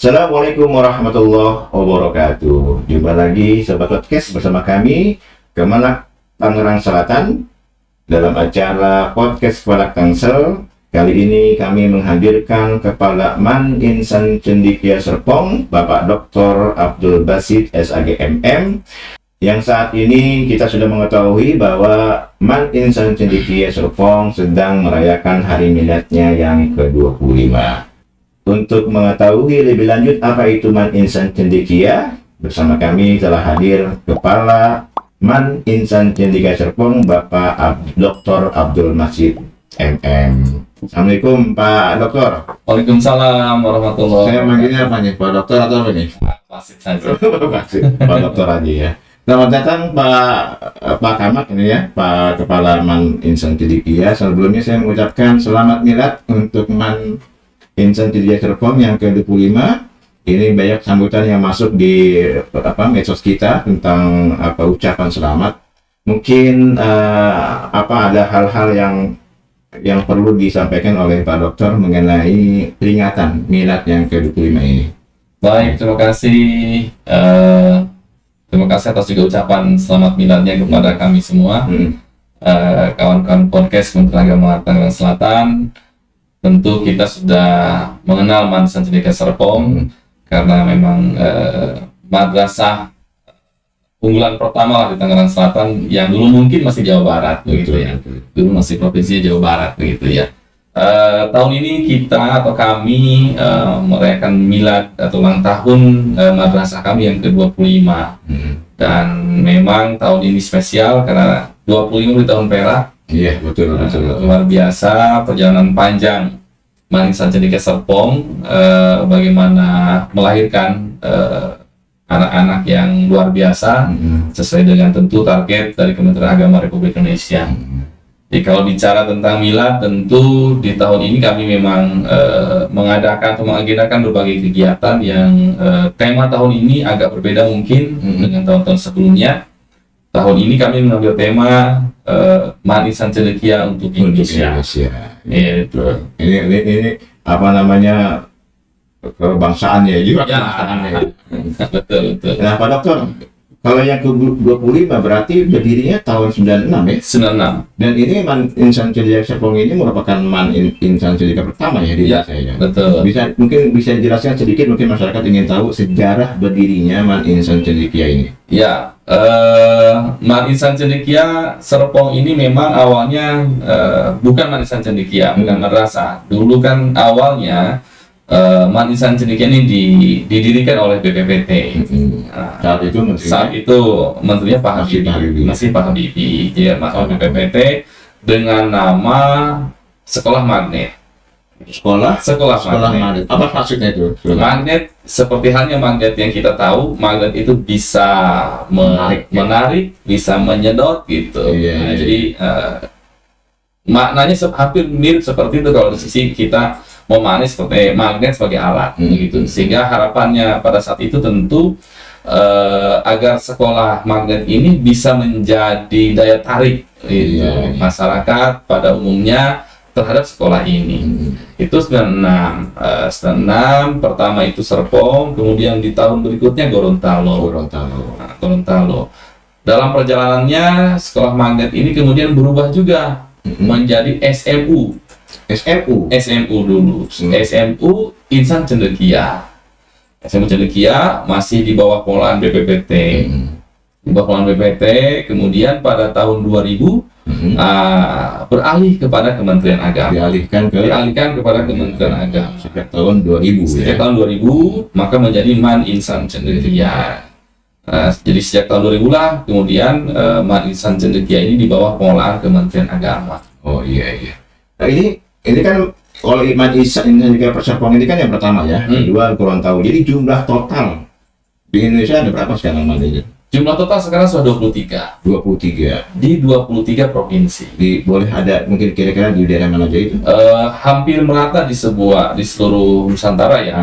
Assalamualaikum warahmatullahi wabarakatuh. Jumpa lagi Sobat Podcast bersama kami Kemenak Tangerang Selatan dalam acara Podcast Kemenak Tangsel. Kali ini kami menghadirkan Kepala Man Insan Cendekia Serpong, Bapak Dr. Abdul Basit SAGMM, yang saat ini kita sudah mengetahui bahwa Man Insan Cendekia Serpong sedang merayakan hari miladnya yang ke-25. Untuk mengetahui lebih lanjut apa itu Man Insan Cendekia, bersama kami telah hadir Kepala Man Insan Cendekia Serpong, Bapak Dr. Abdul Basit MM. Assalamualaikum Pak Dokter. Waalaikumsalam warahmatullahi Saya manggilnya apa nih, Pak Dokter atau apa nih? Basit saja. Pak Dokter aja ya. Selamat datang Pak Kamat ini ya, Pak Kepala Man Insan Cendekia. Sebelumnya saya mengucapkan selamat milad untuk Man Insan Cendekia Serpong yang ke-25. Ini banyak sambutan yang masuk di medsos kita tentang ucapan selamat. Mungkin ada hal-hal yang perlu disampaikan oleh Pak Dokter mengenai peringatan milad yang ke-25 ini. Baik, terima kasih. Terima kasih atas juga ucapan selamat miladnya kepada kami semua. Kawan-kawan podcast Kementerian Agama Tangerang Selatan. Tentu kita sudah mengenal Man Insan Cendekia Serpong karena memang madrasah unggulan pertama di Tangerang Selatan yang dulu mungkin masih Jawa Barat begitu ya. Dulu masih provinsi Jawa Barat begitu ya. Tahun ini kita atau kami merayakan milad atau ulang tahun madrasah kami yang ke-25. Dan memang tahun ini spesial karena 25 di tahun perak. Iya, betul. Luar biasa perjalanan panjang Man Insan Cendekia Serpong, bagaimana melahirkan anak-anak yang luar biasa sesuai dengan tentu target dari Kementerian Agama Republik Indonesia. Jadi kalau bicara tentang milad, tentu di tahun ini kami memang mengadakan atau mengagendakan berbagai kegiatan yang tema tahun ini agak berbeda mungkin dengan tahun-tahun sebelumnya. Tahun ini kami mengambil tema Man Insan Cendekia untuk Indonesia. Itu. Ini apa namanya, kebangsaan ya juga. Ya, betul. Nah Pak Dokter, kalau yang ke-25 berarti berdirinya tahun 96 ya? 96. Dan ini Man Insan Cendekia Serpong ini merupakan Man Insan Cendekia pertama ya di Indonesia ya? Betul. Mungkin bisa dijelaskan sedikit, mungkin masyarakat ingin tahu sejarah berdirinya Man Insan Cendekia ini. Ya, Man Insan Cendekia Serpong ini memang awalnya bukan Man Insan Cendekia, bukan madrasah. Dulu kan awalnya Man Insan Cendekia ini didirikan oleh BPPT. Saat itu menterinya Pak Habibie, masih Pak Habibie. Jadi masuk BPPT dengan nama Sekolah Magnet. Sekolah Magnet. Apa maksudnya itu? Magnet seperti halnya magnet yang kita tahu, magnet itu bisa menarik, bisa menyedot gitu. Nah, jadi maknanya hampir mirip seperti itu kalau dari sisi kita memahami seperti magnet sebagai alat gitu. Sehingga harapannya pada saat itu tentu agar sekolah magnet ini bisa menjadi daya tarik masyarakat pada umumnya terhadap sekolah ini. Itu 96 pertama itu Serpong, kemudian di tahun berikutnya Gorontalo. Dalam perjalanannya sekolah magnet ini kemudian berubah juga menjadi SMU dulu. SMU Insan Cendekia. SMU Cendekia masih di bawah pengelolaan BPPT. Kemudian pada tahun 2000 beralih kepada Kementerian Agama. Dialihkan kepada Kementerian Agama. Sejak tahun 2000 Sejak tahun 2000 maka menjadi Man Insan Cendekia. Jadi sejak tahun 2000 lah kemudian Man Insan Cendekia ini di bawah pengelolaan Kementerian Agama. Oh iya. Nah, ini kan kalau Man Insan Cendekia Serpong ini kan yang pertama ya, kedua Gorontalo. Jadi jumlah total di Indonesia ada berapa sekarang Man ini? Jumlah total sekarang sudah 23 di 23 provinsi. Boleh ada mungkin kira-kira di daerah mana aja itu? Hampir merata di seluruh Nusantara ya.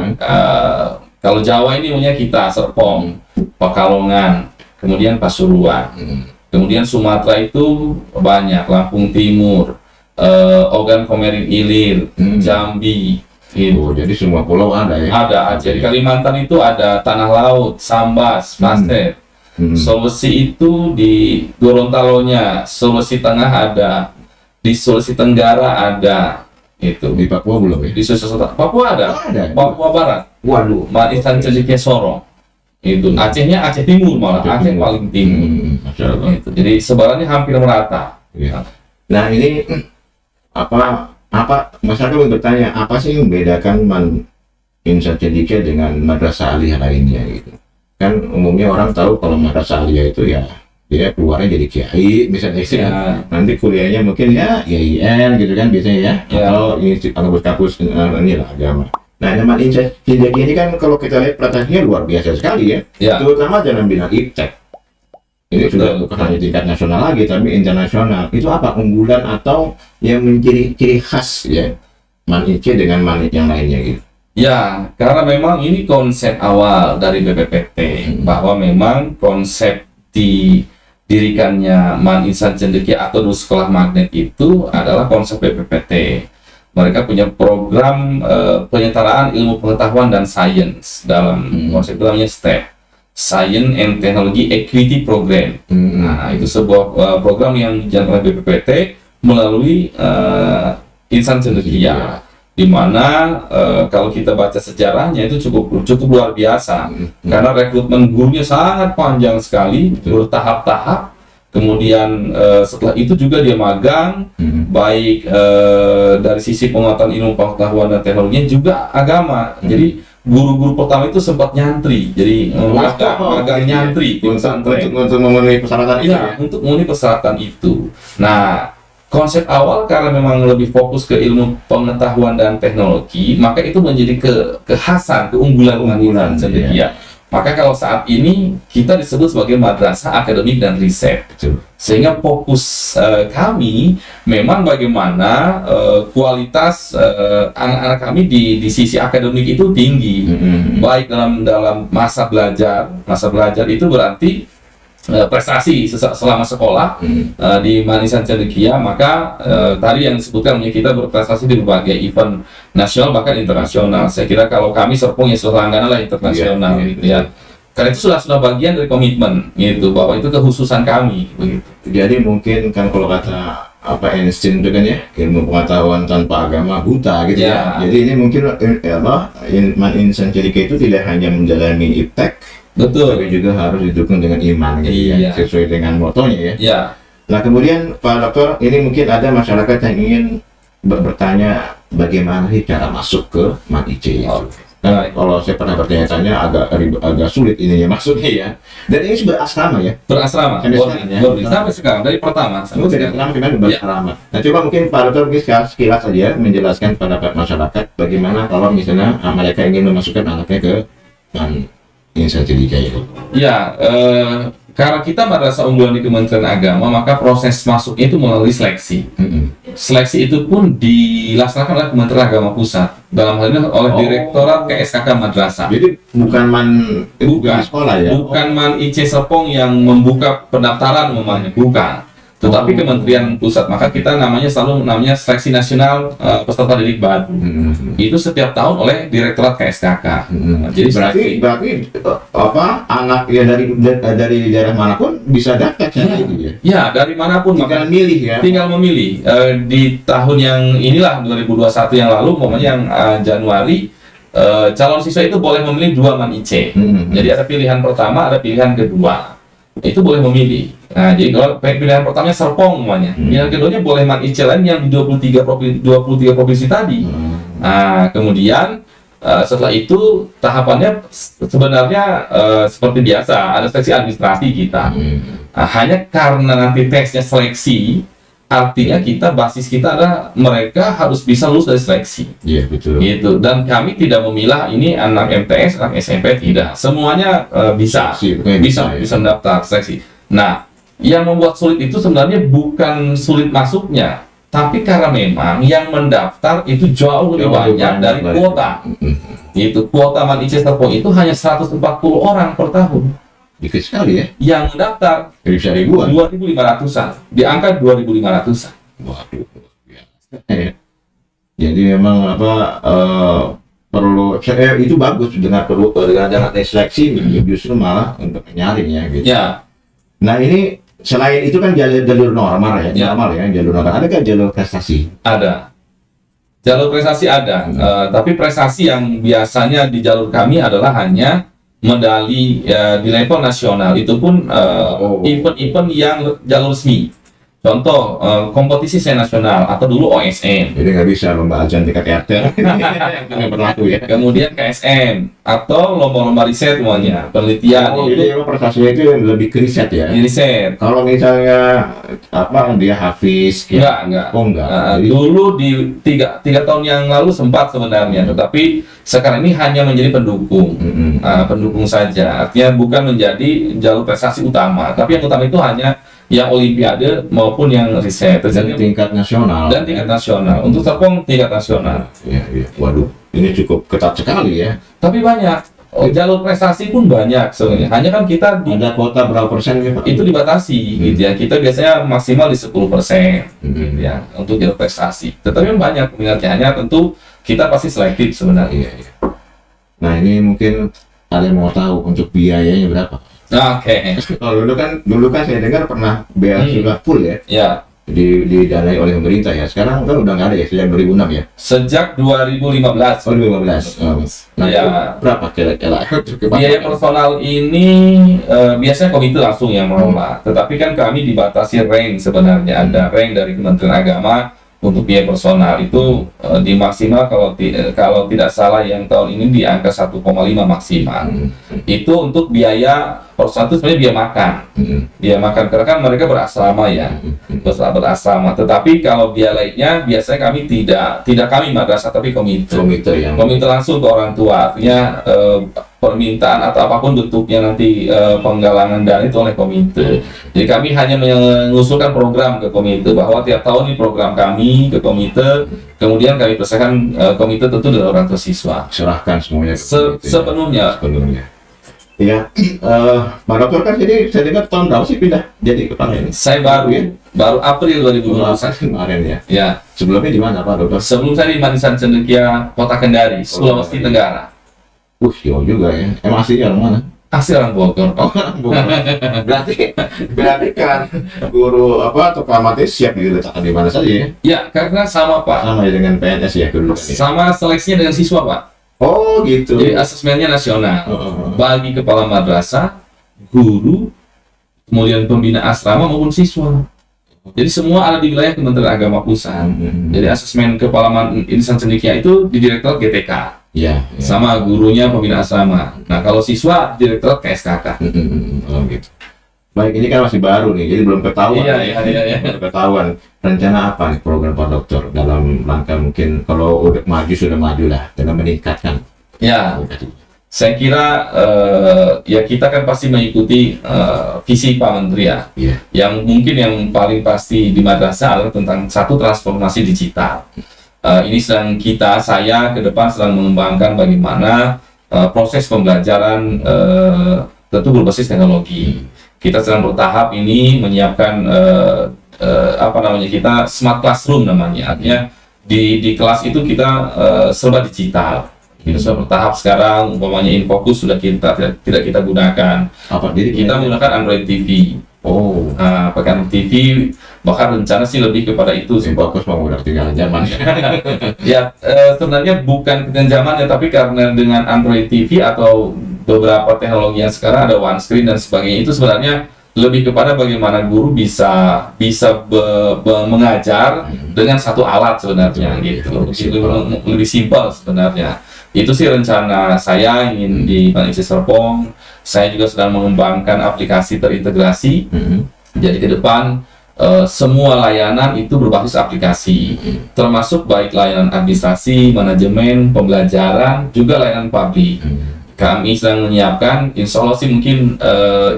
Kalau Jawa ini punya kita Serpong, Pekalongan, kemudian Pasuruan. Kemudian Sumatera itu banyak, Lampung Timur, Ogan Komering Ilir, Jambi, Oh, jadi semua pulau ada ya? Ada. Jadi Kalimantan itu ada Tanah Laut, Sambas, Pasir. Sulawesi itu di Gorontalonya, Sulawesi Tengah ada, di Sulawesi Tenggara ada, itu. Di Papua belum ya? Di Sulawesi Selatan, Papua ada, Ada. Papua Barat, Waduh. Manisan Cendekia Sorong. Itu Acehnya Aceh Timur malah, Aceh paling timur. Masya Allah. Itu. Jadi sebarannya hampir merata. Ya. Nah ini apa masyarakat mau bertanya apa sih yang membedakan Insan Cendekia dengan madrasah aliyah lainnya gitu? Kan umumnya orang tahu kalau madrasah aliyah itu ya dia keluarnya jadi kiai misalnya sih, Ya. nanti kuliahnya mungkin ya IAIN gitu kan biasanya ya, Ya. atau ini kampus-kampus inilah agama. Nah, nama Insan Cendekia ini kan kalau kita lihat prestasinya luar biasa sekali ya, Ya. terutama dalam bidang iptek. Ini sudah bukan hanya tingkat nasional lagi, tapi internasional. Itu apa unggulan atau yang menjadi ciri khas ya Man-IC dengan Man yang lainnya gitu? Ya, karena memang ini konsep awal dari BPPT bahwa memang konsep didirikannya Man Insan Cendekia atau Sekolah Magnet itu adalah konsep BPPT. Mereka punya program penyetaraan ilmu pengetahuan dan sains dalam konsep itu namanya STEP, Science and Technology Equity Program. Nah, itu sebuah program yang dijalankan oleh BPPT melalui Insan Cendekia, di mana kalau kita baca sejarahnya itu cukup luar biasa, karena rekrutmen gurunya sangat panjang sekali, bertahap-tahap. Kemudian setelah itu juga dia magang, baik dari sisi penguatan ilmu pengetahuan dan teknologinya juga agama. Jadi guru-guru pertama itu sempat nyantri, jadi magang nyantri di pesantren untuk memenuhi persyaratan itu ya, untuk memenuhi persyaratan itu. Nah, konsep awal karena memang lebih fokus ke ilmu pengetahuan dan teknologi, maka itu menjadi kekhasan, keunggulan Man Cendekia. Iya. Maka kalau saat ini kita disebut sebagai madrasah akademik dan riset. Betul. Sehingga fokus kami memang bagaimana kualitas anak-anak kami di sisi akademik itu tinggi, baik dalam masa belajar. Masa belajar itu berarti prestasi selama sekolah di Manisan Cendekia, maka tadi yang disebutkan kita berprestasi di berbagai event nasional bahkan internasional. Saya kira kalau kami Serpong ya sudah langganan lah internasional gitu ya. Karena itu sudah bagian dari komitmen gitu, bahwa itu kekhususan kami begitu. Jadi mungkin kan kalau kata Einstein itu kan ya, ilmu pengetahuan tanpa agama buta gitu ya. Jadi ini mungkin Man Insan Cendekia itu tidak hanya menjalani iptek, betul, tapi juga harus didukung dengan iman gitu ya, sesuai dengan motonya ya. Ya. Nah kemudian Pak Dokter, ini mungkin ada masyarakat yang ingin bertanya bagaimana sih cara masuk ke Man-IC itu. Nah, kalau saya pernah bertanya-tanya agak sulit ininya maksudnya ya. Dan ini sudah asrama ya? Berasrama, sampai sekarang dari pertama. Dari pertama kita berasrama. Nah coba mungkin Pak Dokter sekilas saja menjelaskan pada masyarakat bagaimana kalau misalnya mereka ingin memasukkan anaknya ke Insan Cendekia itu. Ya, karena kita madrasah unggulan di Kementerian Agama, maka proses masuknya itu melalui seleksi. Seleksi itu pun dilaksanakan oleh Kementerian Agama Pusat, dalam hal ini oleh Direktorat KSKK Madrasah. Jadi bukan bukan sekolah ya? Bukan Man-IC Serpong yang membuka pendaftaran umumnya, bukan. Tetapi Kementerian Pusat, maka kita selalu namanya Seleksi Nasional Peserta Didik Baru. Itu setiap tahun oleh Direktorat KSKK. Jadi berarti anak ya dari daerah manapun bisa daftar ya? Ya, dari manapun. Tinggal milih ya? Tinggal memilih. Di tahun yang inilah 2021 yang lalu, yang Januari, calon siswa itu boleh memilih 2 Man-IC. Jadi ada pilihan pertama, ada pilihan kedua. Itu boleh memilih. Nah, jadi kalau pilihan pertamanya Serpong semuanya, pilihan keduanya boleh Man-IC lain yang di 23 provinsi tadi. Nah, kemudian setelah itu tahapannya sebenarnya seperti biasa, ada seleksi administrasi kita. Nah, hanya karena nanti tesnya seleksi, artinya basis kita adalah mereka harus bisa lulus dari seleksi. Iya, betul. Gitu. Dan kami tidak memilah ini anak MTS, anak SMP, tidak. Semuanya bisa mendaftar seleksi. Nah, yang membuat sulit itu sebenarnya bukan sulit masuknya, tapi karena memang yang mendaftar itu jauh lebih banyak dari kuota. Itu kuota Man-IC Serpong itu hanya 140 orang per tahun. Dikit sekali ya? Yang mendaftar bisa ribuan? 2.500-an, di angka 2.500-an. Waduh. Jadi memang perlu itu bagus dengan dengan seleksi justru malah untuk menyaring ya gitu. Ya, Nah ini selain itu kan jalur normal ya, normal ya, jalur normal. Ada nggak jalur prestasi? ada. Jalur prestasi ada, tapi prestasi yang biasanya di jalur kami adalah hanya medali di level nasional. Itu pun event-event yang jalur resmi. Contoh, kompetisi nasional atau dulu OSN. Jadi nggak bisa lomba ajan tingkat RT. Itu nggak berlaku ya. Kemudian KSN atau lomba-lomba riset semuanya, penelitian itu Jadi emang prestasinya itu yang lebih ke riset ya. di riset. Kalau misalnya dia hafiz, Enggak. Oh enggak. Jadi, Dulu di tiga tahun yang lalu sempat sebenarnya, tetapi sekarang ini hanya menjadi pendukung, pendukung saja. Artinya bukan menjadi jalur prestasi utama, tapi yang utama itu hanya yang olimpiade maupun yang riset. dan tingkat nasional. Dan tingkat nasional. Untuk Serpong tingkat nasional. Iya. Waduh, ini cukup ketat sekali ya. Tapi banyak. Jalur prestasi pun banyak sebenarnya. Hanya kan kita Ada kuota berapa persen ya Pak? itu dibatasi gitu ya. Kita biasanya maksimal di 10% gitu ya untuk jalur prestasi. Tetapi banyak minatnya, hanya tentu kita pasti selektif sebenarnya. Iya. Nah ini mungkin ada yang mau tahu untuk biayanya berapa? Oke. Kalau dulu kan saya dengar pernah beasiswa full ya, Ya, didanai oleh pemerintah ya. Sekarang kan udah nggak ada ya, sejak 2006 ya. sejak 2015. Oh 2015. Nah Ya. itu berapa kira-kira? Biaya personal ini biasanya komite langsung yang mengelola. Tetapi kan kami dibatasi rank sebenarnya. Ada rank dari Kementerian Agama untuk biaya personal itu di maksimal kalau tidak salah yang tahun ini di angka 1,5 maksimal. Itu untuk biaya personal itu sebenarnya biaya makan. Biaya makan karena kan mereka berasrama ya. Berasrama. Tetapi kalau biaya lainnya biasanya kami tidak kami madrasah tapi komite langsung ke orang tua. Artinya permintaan atau apapun bentuknya nanti penggalangan dana itu oleh komite. Jadi kami hanya mengusulkan program ke komite bahwa tiap tahun ini program kami ke komite, kemudian kami persilakan komite tentu dari orang tua siswa. Serahkan semuanya ke komite, Sepenuhnya. Iya, Pak Dokter kan jadi saya dengar tahun berapa sih pindah jadi kepala ini? Saya baru April 2021 kemarin ya. ya. Sebelumnya di mana Pak Dokter? Sebelum saya di Manisan Cendekia, Kota Kendari, Sulawesi Tenggara. Jauh juga ya. Emang aslinya orang mana? Asli orang Bogor. Orang Bogor. berarti kan guru atau kelamatnya siap diletakkan di mana saja ya? Ya, karena sama Pak. Sama ya dengan PNS ya kedudukan ya. Sama seleksinya dengan siswa Pak. Oh gitu. Jadi asesmennya nasional bagi kepala madrasah, guru, kemudian pembina asrama maupun siswa. Jadi semua ada di wilayah Kementerian Agama Pusat. Jadi asesmen kepala insan cendekia itu di Direktorat GTK. Iya. Sama gurunya pembina asrama. Nah kalau siswa Direktorat KSKK. Oh gitu. Baik, ini kan masih baru nih, jadi belum ketahuan. Iya. Belum ketahuan. Rencana apa nih program Pak Dokter dalam rangka mungkin kalau udah maju sudah maju lah dengan meningkatkan. Ya, saya kira ya kita kan pasti mengikuti visi Pak Menteri ya. Iya. Yang mungkin yang paling pasti di madrasah adalah tentang satu transformasi digital. Ini saya ke depan sedang mengembangkan bagaimana proses pembelajaran tentu berbasis teknologi. Kita sedang bertahap ini menyiapkan kita smart classroom namanya. Artinya di kelas itu kita serba digital. Kita sudah bertahap sekarang, umpamanya Infocus sudah tidak kita gunakan. Jadi kita menggunakan Android TV. Pakai Android TV, bahkan rencana sih lebih kepada itu. Infocus mau udah ketinggalan zaman. Ya, sebenarnya bukan ketinggalan zaman ya, tapi karena dengan Android TV atau beberapa teknologi yang sekarang ada one screen dan sebagainya, itu sebenarnya lebih kepada bagaimana guru bisa mengajar dengan satu alat sebenarnya gitu. Lebih simpel sebenarnya. Itu sih rencana saya ingin di Bank IC Serpong. Saya juga sedang mengembangkan aplikasi terintegrasi. Jadi ke depan semua layanan itu berbasis aplikasi, termasuk baik layanan administrasi, manajemen, pembelajaran, juga layanan publik. Kami sedang menyiapkan, insya Allah sih mungkin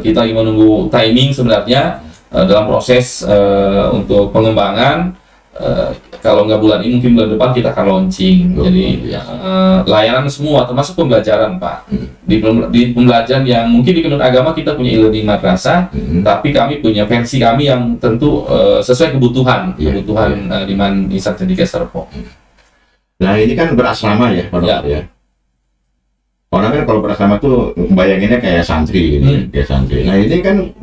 kita menunggu timing sebenarnya dalam proses untuk pengembangan. Kalau nggak bulan ini mungkin bulan depan kita akan launching. Jadi layanan semua termasuk pembelajaran Pak. Di pembelajaran yang mungkin di Kementerian Agama kita punya e-learning madrasah, tapi kami punya versi kami yang tentu sesuai kebutuhan di Insan Cendekia Serpong. Nah ini kan berasrama ya, Pak Dokter ya. Orang kan kalau berasrama tuh bayanginnya kayak santri ini, kayak santri. Nah ini kan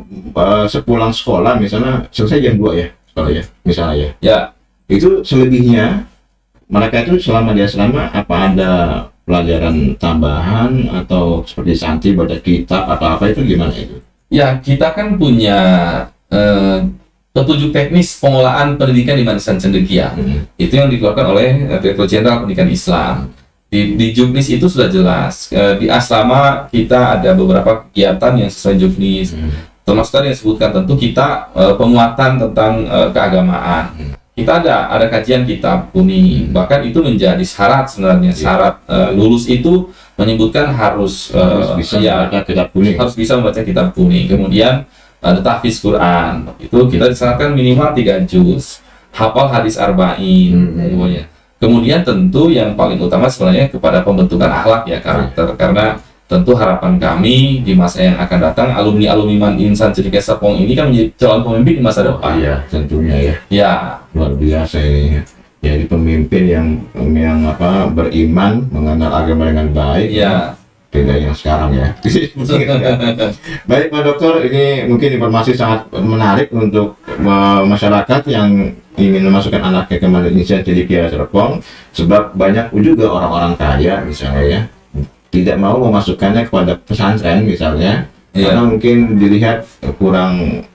sepulang sekolah misalnya selesai jam 2 ya, sekolah ya, misalnya ya. Ya, Itu selebihnya mereka itu selama di asrama apa ada pelajaran tambahan atau seperti santri baca kitab atau apa itu gimana itu? ya kita kan punya petunjuk teknis pengolahan pendidikan di Madrasah Cendekia. Itu yang dikeluarkan oleh Direktur Jenderal Pendidikan Islam. Di Juknis itu sudah jelas. Di asrama kita ada beberapa kegiatan yang sesuai Juknis. Termasuk tadi yang disebutkan tentu kita penguatan tentang keagamaan. Kita ada kajian kitab kuning. Bahkan itu menjadi syarat sebenarnya. Syarat lulus itu menyebutkan harus bisa ya, membaca kitab kuning. harus bisa membaca kitab kuning. Kemudian ada tahfiz Quran. Itu kita disyaratkan minimal 3 juz. Hafal hadis arba'in semuanya. Kemudian tentu yang paling utama sebenarnya kepada pembentukan akhlak ya, karakter. Karena tentu harapan kami di masa yang akan datang alumni-alumni Man Insan Cendekia Serpong ini kan menjadi calon pemimpin di masa depan. Iya, tentunya ya. Ya, Luar biasa ini. Jadi pemimpin yang beriman, mengenal agama dengan baik. ya. Tidak yang sekarang ya. Baik Pak Dokter, ini mungkin informasi sangat menarik untuk masyarakat yang ingin memasukkan anaknya ke Madrasah Cendekia Serpong, sebab banyak juga orang-orang kaya misalnya ya tidak mau memasukkannya kepada pesantren misalnya, karena mungkin dilihat kurang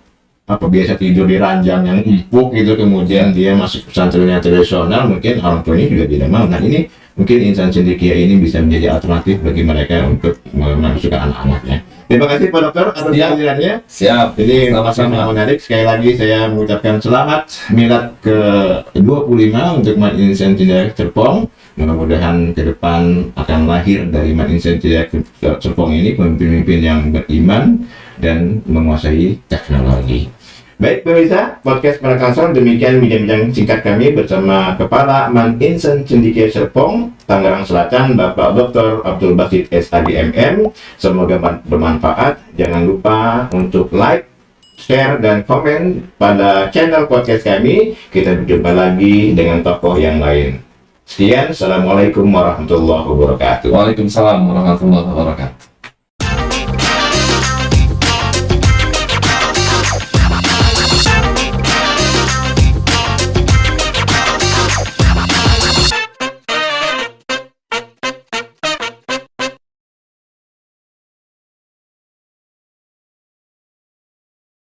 biasa tidur di ranjang yang empuk gitu, kemudian dia masuk pesantren yang tradisional, mungkin orang tuanya juga tidak mau. Nah ini mungkin Insan Cendekia ini bisa menjadi alternatif bagi mereka untuk memasukkan anak-anaknya. Terima kasih Pak Dokter atas kehadirannya. Siap. Jadi sama-sama menarik. Sekali lagi saya mengucapkan selamat milad ke-25 untuk Man Insan Cendekia Serpong. Mudah-mudahan ke depan akan lahir dari Man Insan Cendekia Serpong ini pemimpin-pemimpin yang beriman dan menguasai teknologi. Baik pemirsa, podcast Pelakansor demikian bincang-bincang singkat kami bersama Kepala Man Insan Cendekia Serpong, Tangerang Selatan, Bapak Dr. Abdul Basit SADMM. Semoga bermanfaat. Jangan lupa untuk like, share, dan komen pada channel podcast kami. Kita berjumpa lagi dengan tokoh yang lain. Sekian, Assalamualaikum warahmatullahi wabarakatuh. Waalaikumsalam warahmatullahi wabarakatuh.